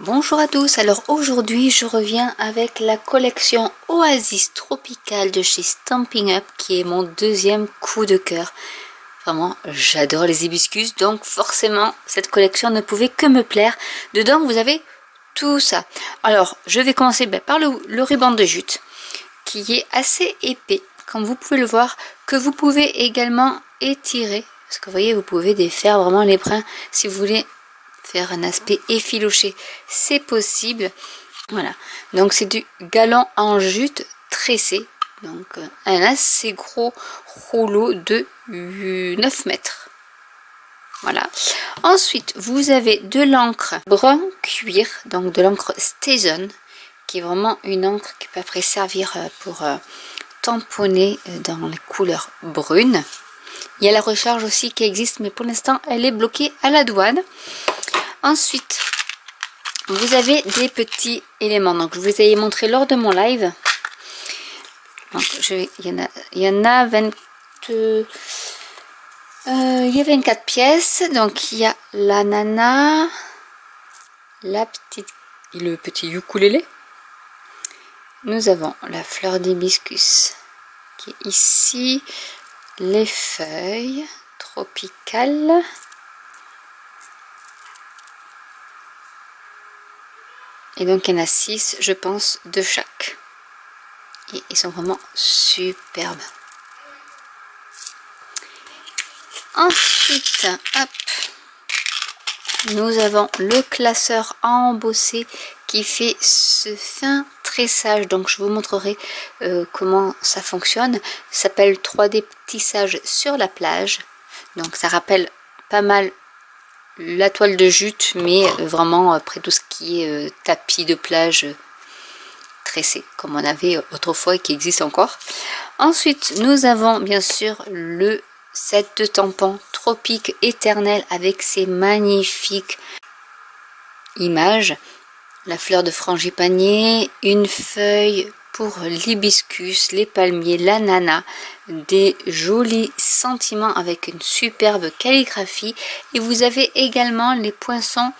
Bonjour à tous, alors aujourd'hui je reviens avec la collection Oasis Tropicale de chez Stampin' Up qui est mon deuxième coup de cœur. Vraiment, j'adore les hibiscus, donc forcément cette collection ne pouvait que me plaire. Dedans vous avez tout ça. Alors je vais commencer par le ruban de jute qui est assez épais, comme vous pouvez le voir, que vous pouvez également étirer. Parce que vous voyez, vous pouvez défaire vraiment les brins si vous voulez faire un aspect effiloché, c'est possible. Voilà, donc c'est du galan en jute tressé, donc un assez gros rouleau de 9 mètres. Voilà, ensuite vous avez de l'encre brun cuir, donc de l'encre Station, qui est vraiment une encre qui peut après servir pour tamponner dans les couleurs brunes. Il y a la recharge aussi qui existe, mais pour l'instant elle est bloquée à la douane. Ensuite, vous avez des petits éléments. Donc, je vous ai montré lors de mon live. Donc, il y en a 20, il y a 24 pièces. Donc, il y a la nana, le petit ukulélé. Nous avons la fleur d'hibiscus qui est ici. Les feuilles tropicales. Et donc il y en a 6, je pense, de chaque. Et ils sont vraiment superbes. Ensuite, hop, nous avons le classeur embossé qui fait ce fin tressage. Donc je vous montrerai comment ça fonctionne. Ça s'appelle 3D tissage sur la plage. Donc ça rappelle pas mal la toile de jute, mais vraiment après tout ce qui est tapis de plage tressé, comme on avait autrefois et qui existe encore. Ensuite, nous avons bien sûr le set de tampons Tropique Éternel avec ses magnifiques images. La fleur de frangipanier, une feuille pour l'hibiscus, les palmiers, l'ananas, des jolis sentiments avec une superbe calligraphie. Et vous avez également les poinçons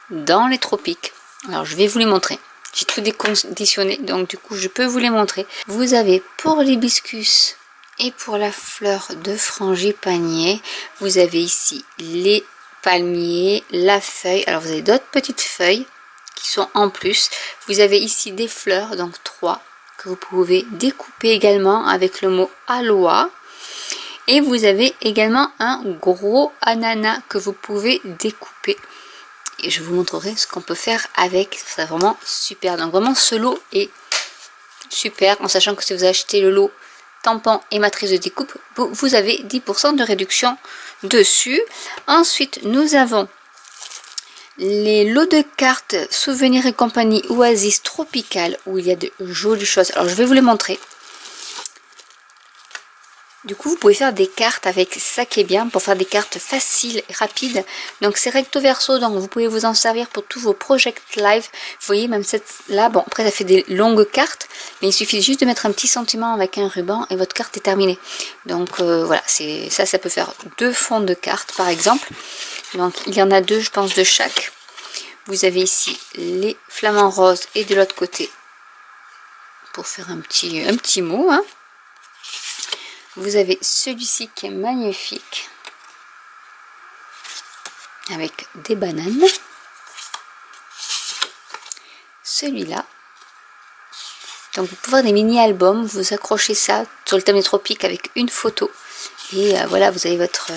dans les tropiques. Alors je vais vous les montrer. J'ai tout déconditionné, donc du coup je peux vous les montrer. Vous avez pour l'hibiscus et pour la fleur de frangipanier, vous avez ici les palmiers, la feuille. Alors vous avez d'autres petites feuilles qui sont en plus. Vous avez ici des fleurs, donc 3, que vous pouvez découper également avec le mot aloha. Et vous avez également un gros ananas que vous pouvez découper. Et je vous montrerai ce qu'on peut faire avec. C'est vraiment super. Donc vraiment ce lot est super. En sachant que si vous achetez le lot tampon et matrice de découpe, vous avez 10% de réduction dessus. Ensuite nous avons les lots de cartes souvenirs et compagnie Oasis Tropicale où il y a de jolies choses. Alors je vais vous les montrer. Du coup vous pouvez faire des cartes avec ça qui est bien pour faire des cartes faciles et rapides. Donc c'est recto verso, donc vous pouvez vous en servir pour tous vos project live. Vous voyez même cette là, bon après ça fait des longues cartes, mais il suffit juste de mettre un petit sentiment avec un ruban et votre carte est terminée. Donc voilà, c'est ça peut faire 2 fonds de cartes par exemple. Donc il y en a 2 je pense de chaque. Vous avez ici les flamants roses et de l'autre côté pour faire un petit mot. Hein. Vous avez celui-ci qui est magnifique avec des bananes. Celui-là. Donc vous pouvez faire des mini-albums, vous accrochez ça sur le thème des tropiques avec une photo. Et voilà, vous avez votre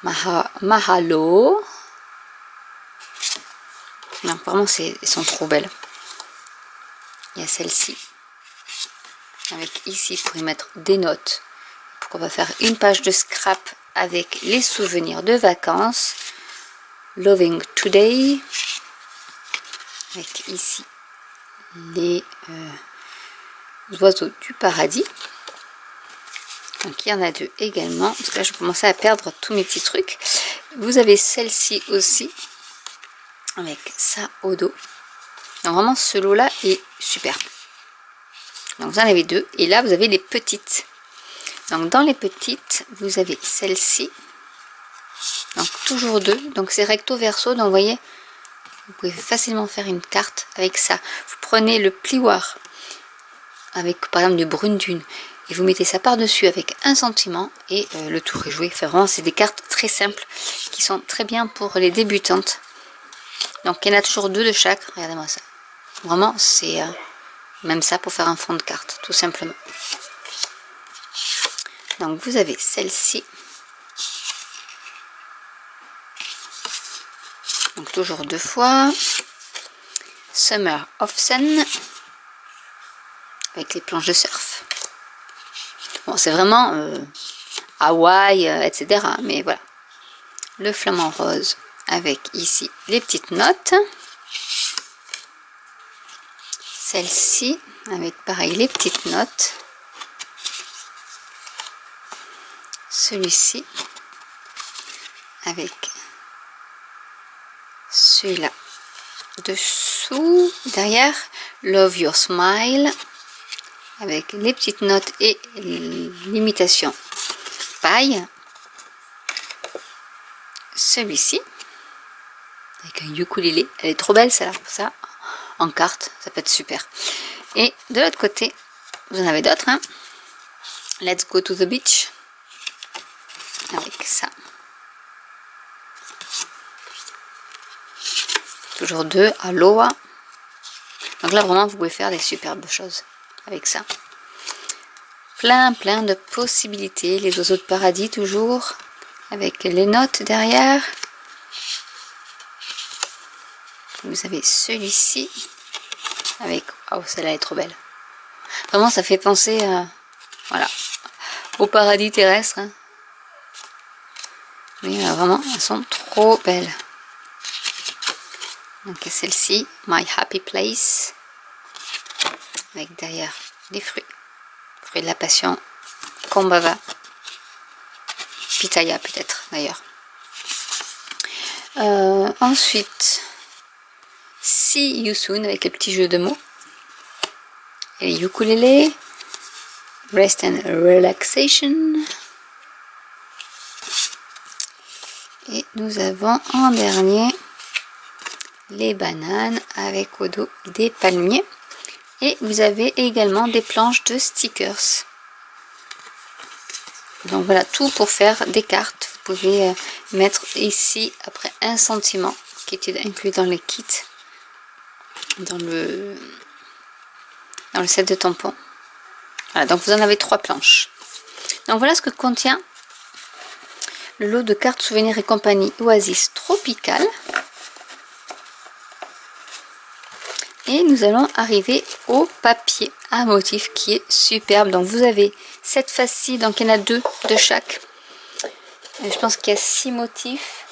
mahalo. Non, vraiment, elles sont trop belles. Il y a celle-ci. Avec ici, pour y mettre des notes. On va faire une page de scrap avec les souvenirs de vacances. Loving Today. Avec ici les oiseaux du paradis. Donc il y en a 2 également. Parce que là, je commençais à perdre tous mes petits trucs. Vous avez celle-ci aussi. Avec ça au dos. Donc vraiment, ce lot-là est super. Donc vous en avez 2. Et là, vous avez les petites. Donc dans les petites, vous avez celle-ci. Donc toujours 2. Donc c'est recto verso. Donc vous voyez, Vous pouvez facilement faire une carte avec ça. Vous prenez le plioir avec par exemple du brune dune et vous mettez ça par-dessus avec un sentiment et le tour est joué. Enfin, vraiment, c'est des cartes très simples qui sont très bien pour les débutantes. Donc il y en a toujours 2 de chaque. Regardez-moi ça. Vraiment, c'est même ça pour faire un fond de carte, tout simplement. Donc vous avez celle-ci. Donc toujours 2 fois. Summer of Sun. Avec les planches de surf. Bon, c'est vraiment Hawaï, etc. Mais voilà. Le flamant rose avec ici les petites notes. Celle-ci avec pareil les petites notes. Celui-ci avec celui-là dessous. Derrière, Love Your Smile. Avec les petites notes et l'imitation paille. Celui-ci avec un ukulélé, elle est trop belle celle-là, ça en carte, ça peut être super. Et de l'autre côté, vous en avez d'autres, hein. Let's go to the beach avec ça. Toujours 2 Aloha. Donc là vraiment vous pouvez faire des superbes choses avec ça. Plein de possibilités. Les oiseaux de paradis toujours avec les notes derrière. Vous avez celui-ci avec, oh celle-là est trop belle. Vraiment ça fait penser voilà, au paradis terrestre, hein. Mais vraiment elles sont trop belles. Donc celle-ci, My Happy Place, avec derrière les fruits de la passion, Kombava, Pitaya peut-être d'ailleurs. Ensuite, See You Soon avec le petit jeu de mots, et les ukulélé, Rest and Relaxation, et nous avons en dernier les bananes avec au dos des palmiers. Et vous avez également des planches de stickers. Donc voilà, tout pour faire des cartes. Vous pouvez mettre ici après un sentiment qui était inclus dans les kits, dans le set de tampons. Voilà, donc vous en avez 3 planches. Donc voilà ce que contient le lot de cartes souvenirs et compagnie Oasis Tropical. Et nous allons arriver au papier à motif qui est superbe. Donc vous avez cette face-ci, donc il y en a 2 de chaque. Et je pense qu'il y a 6 motifs.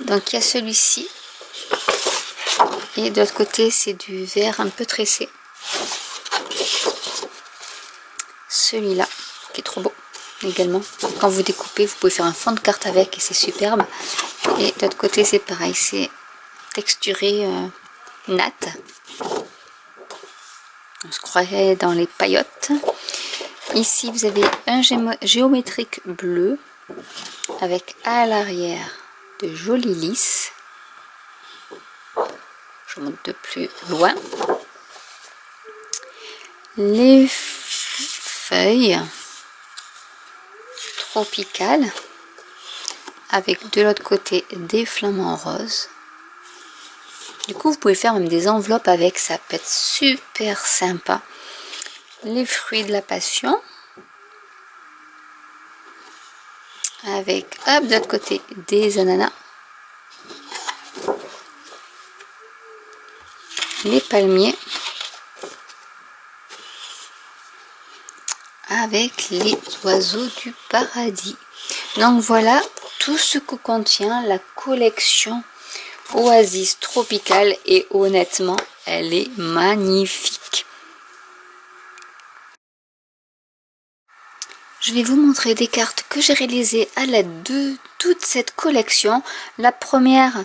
Donc il y a celui-ci. Et de l'autre côté c'est du vert un peu tressé. Celui-là qui est trop beau également. Quand vous découpez, vous pouvez faire un fond de carte avec et c'est superbe. Et de l'autre côté c'est pareil, c'est texturé nat. On se croirait dans les paillotes. Ici vous avez un géométrique bleu avec à l'arrière de jolis lys. Je monte de plus loin. Les feuilles tropicales avec de l'autre côté des flamants roses. Du coup vous pouvez faire même des enveloppes avec, ça peut être super sympa. Les fruits de la passion avec hop de l'autre côté des ananas, les palmiers avec les oiseaux du paradis. Donc voilà tout ce que contient la collection Oasis Tropical et honnêtement elle est magnifique. Je vais vous montrer des cartes que j'ai réalisées à l'aide de toute cette collection. La première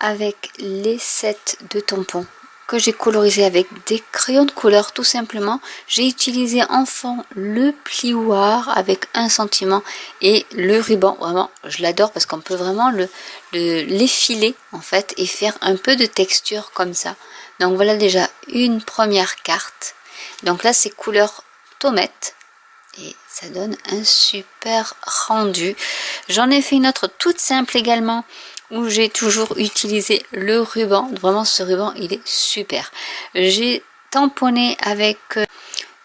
avec les sets de tampons que j'ai colorisé avec des crayons de couleur tout simplement. J'ai utilisé en fond le plioir avec un sentiment et le ruban. Vraiment, je l'adore parce qu'on peut vraiment l'effiler en fait et faire un peu de texture comme ça. Donc voilà déjà une première carte. Donc là c'est couleur tomate. Et ça donne un super rendu. J'en ai fait une autre toute simple également où j'ai toujours utilisé le ruban. Vraiment ce ruban il est super. J'ai tamponné avec...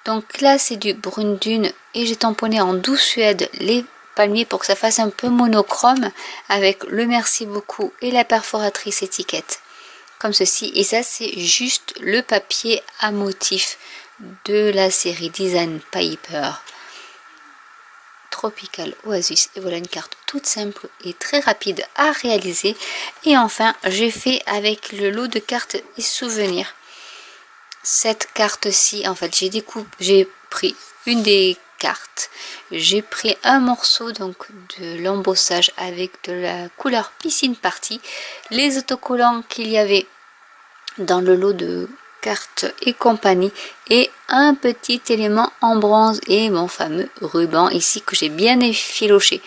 donc là c'est du brune dune et j'ai tamponné en doux suède les palmiers pour que ça fasse un peu monochrome avec le merci beaucoup et la perforatrice étiquette. Comme ceci. Et ça c'est juste le papier à motif de la série Design Paper. Tropical Oasis. Et voilà une carte toute simple et très rapide à réaliser. Et enfin j'ai fait avec le lot de cartes et souvenirs cette carte-ci. En fait j'ai pris une des cartes, j'ai pris un morceau donc de l'embossage avec de la couleur piscine party, les autocollants qu'il y avait dans le lot de cartes et compagnie et un petit élément en bronze et mon fameux ruban ici que j'ai bien effiloché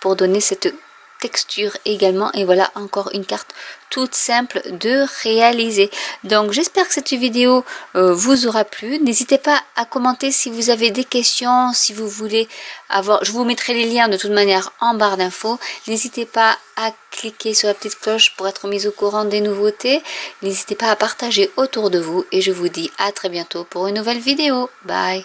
pour donner cette texture également. Et voilà encore une carte toute simple de réaliser. Donc j'espère que cette vidéo vous aura plu. N'hésitez pas à commenter si vous avez des questions, si vous voulez avoir, je vous mettrai les liens de toute manière en barre d'infos. N'hésitez pas à cliquer sur la petite cloche pour être mis au courant des nouveautés. N'hésitez pas à partager autour de vous et je vous dis à très bientôt pour une nouvelle vidéo. Bye.